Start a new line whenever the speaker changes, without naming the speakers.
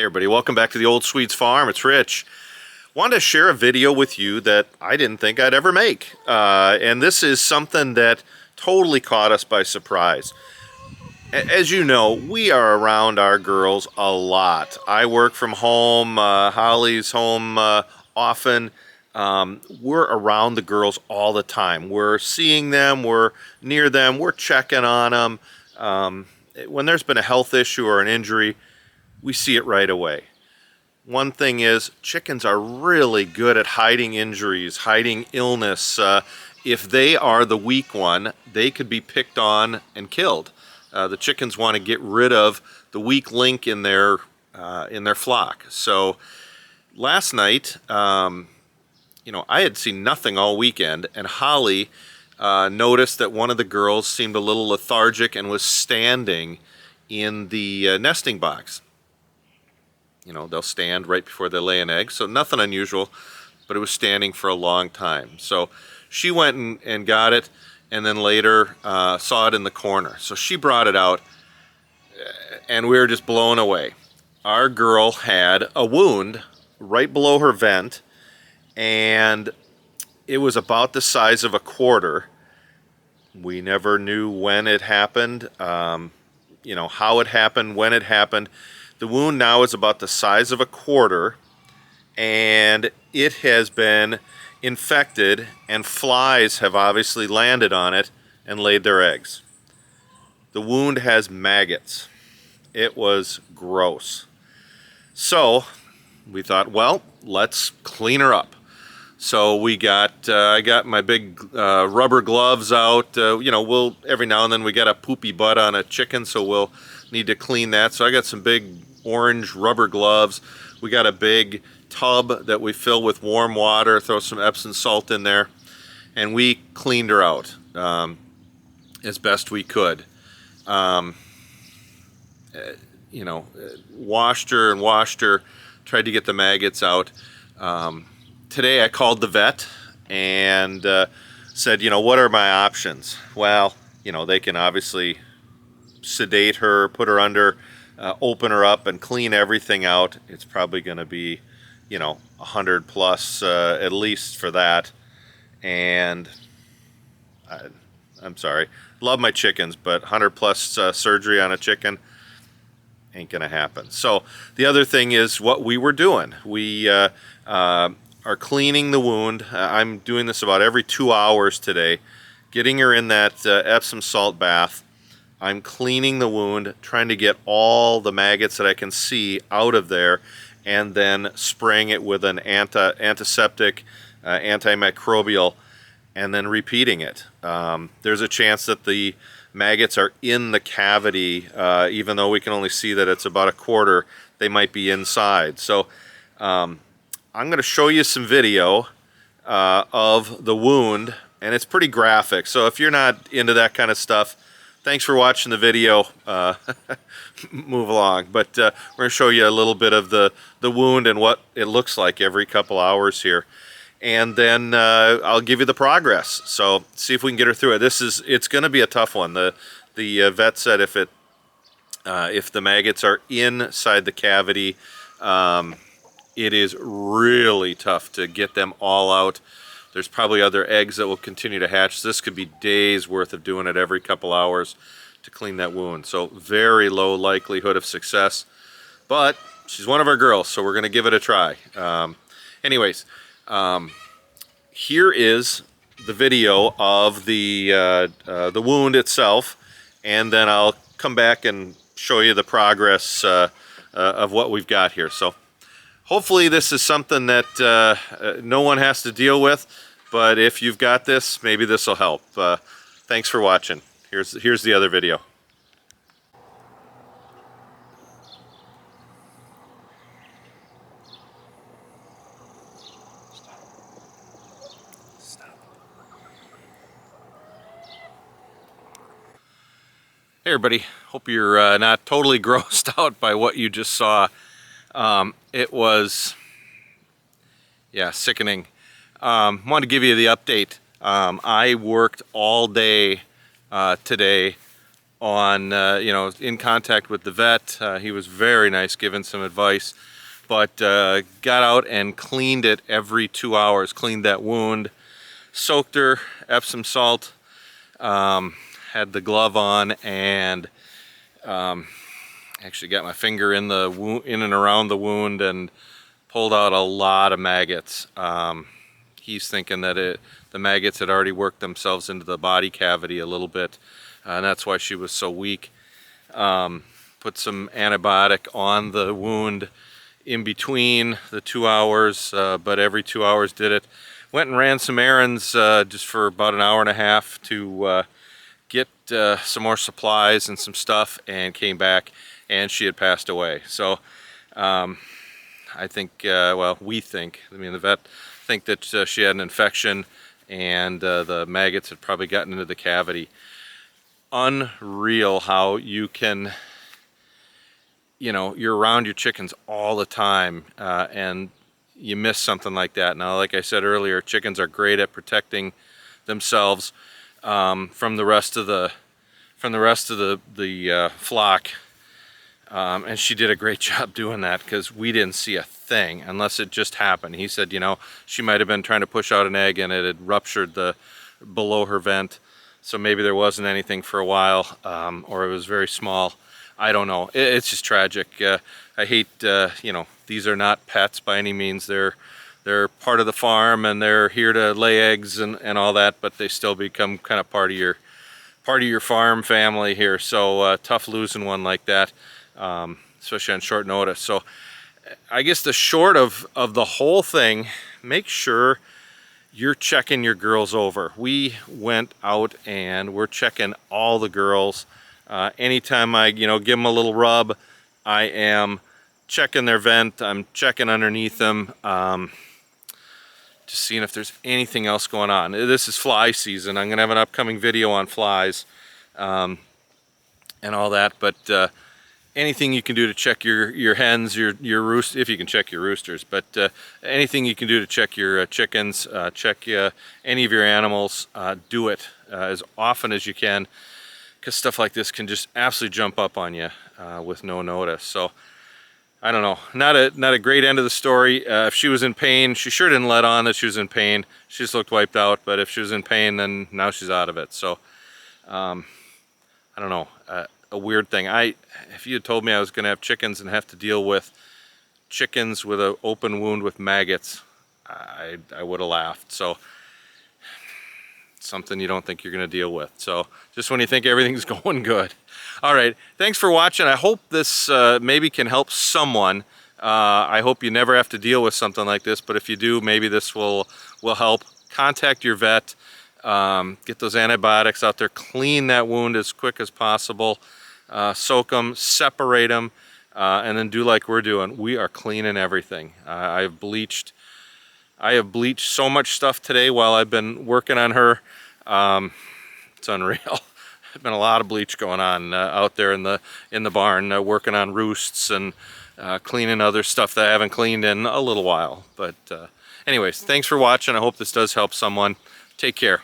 Hey everybody, welcome back to the Old Swedes Farm. It's Rich. Wanted to share a video with you that I didn't think I'd ever make. And this is something that totally caught us by surprise. As you know, we are around our girls a lot. I work from home, Holly's home often. We're around the girls all the time. We're seeing them, we're near them, we're checking on them. When there's been a health issue or an injury, we see it right away. One thing is, chickens are really good at hiding injuries, hiding illness. If they are the weak one, they could be picked on and killed. The chickens want to get rid of the weak link in their flock. So last night, I had seen nothing all weekend, and Holly noticed that one of the girls seemed a little lethargic and was standing in the nesting box. You know, they'll stand right before they lay an egg, so nothing unusual, but it was standing for a long time. So she went and got it, and then later saw it in the corner. So she brought it out, and we were just blown away. Our girl had a wound right below her vent, and it was about the size of a quarter. We never knew when it happened, how it happened, when it happened. The wound now is about the size of a quarter, and it has been infected, and flies have obviously landed on it and laid their eggs. The wound has maggots. It was gross. So we thought, well, let's clean her up. So I got my big rubber gloves out. We'll every now and then we get a poopy butt on a chicken, so we'll need to clean that. So I got some big orange rubber gloves. We got a big tub that we fill with warm water, throw some Epsom salt in there, and we cleaned her out as best we could. Washed her, tried to get the maggots out. Today I called the vet and said, what are my options? Well, they can obviously sedate her, put her under, open her up and clean everything out. It's probably going to be, 100 plus at least for that. And I'm sorry, love my chickens, but 100 plus surgery on a chicken ain't going to happen. So the other thing is what we were doing. We are cleaning the wound. I'm doing this about every 2 hours today, getting her in that Epsom salt bath. I'm cleaning the wound, trying to get all the maggots that I can see out of there, and then spraying it with an antiseptic, antimicrobial, and then repeating it. There's a chance that the maggots are in the cavity, even though we can only see that it's about a quarter, they might be inside. So I'm going to show you some video of the wound, and it's pretty graphic. So if you're not into that kind of stuff, thanks for watching the video. Move along. But we're going to show you a little bit of the wound and what it looks like every couple hours here. And then I'll give you the progress. So see if we can get her through it. It's going to be a tough one. The vet said if the maggots are inside the cavity, it is really tough to get them all out. There's probably other eggs that will continue to hatch. This could be days worth of doing it every couple hours to clean that wound. So very low likelihood of success. But she's one of our girls, so we're going to give it a try. Here is the video of the wound itself, and then I'll come back and show you the progress of what we've got here. So hopefully this is something that no one has to deal with, but if you've got this, maybe this will help. Thanks for watching. Here's the other video. Hey everybody, hope you're not totally grossed out by what you just saw. It was, sickening. Want to give you the update. I worked all day today on, in contact with the vet. He was very nice, giving some advice, but got out and cleaned it every 2 hours, cleaned that wound, soaked her, Epsom salt, had the glove on, and actually got my finger in the wound, in and around the wound, and pulled out a lot of maggots. He's thinking that the maggots had already worked themselves into the body cavity a little bit, and that's why she was so weak. Put some antibiotic on the wound in between the 2 hours, but every 2 hours did it. Went and ran some errands just for about an hour and a half to get some more supplies and some stuff, and came back and she had passed away. So I think, well, we think, I mean the vet think that she had an infection, and the maggots had probably gotten into the cavity. Unreal how you can, you're around your chickens all the time, and you miss something like that. Now, like I said earlier, chickens are great at protecting themselves from the rest of the flock, and she did a great job doing that, because we didn't see a thing unless it just happened. He said, she might have been trying to push out an egg and it had ruptured below her vent, so maybe there wasn't anything for a while, or it was very small. I don't know. It's just tragic. I hate, these are not pets by any means. They're part of the farm, and they're here to lay eggs and all that, but they still become kind of part of your farm family here. So tough losing one like that, especially on short notice. So I guess the short of the whole thing, make sure you're checking your girls over. We went out and we're checking all the girls. Anytime I, give them a little rub, I am checking their vent. I'm checking underneath them, just seeing if there's anything else going on. This is fly season. I'm gonna have an upcoming video on flies and all that, but anything you can do to check your hens, your roost, if you can check your roosters, but anything you can do to check your chickens, check any of your animals, do it as often as you can, because stuff like this can just absolutely jump up on you with no notice. So I don't know, not a great end of the story. If she was in pain, she sure didn't let on that she was in pain. She just looked wiped out, but if she was in pain, then now she's out of it. So I don't know, a weird thing. If you had told me I was going to have chickens and have to deal with chickens with an open wound with maggots, I would have laughed. So something you don't think you're going to deal with. So just when you think everything's going good. All right, thanks for watching. I hope this maybe can help someone. I hope you never have to deal with something like this, but if you do, maybe this will help. Contact your vet. Get those antibiotics out there. Clean that wound as quick as possible. Soak them, separate them, and then do like we're doing. We are cleaning everything. I have bleached so much stuff today while I've been working on her. It's unreal. There's been a lot of bleach going on out there in the barn, working on roosts and cleaning other stuff that I haven't cleaned in a little while. But anyways, thanks for watching. I hope this does help someone. Take care.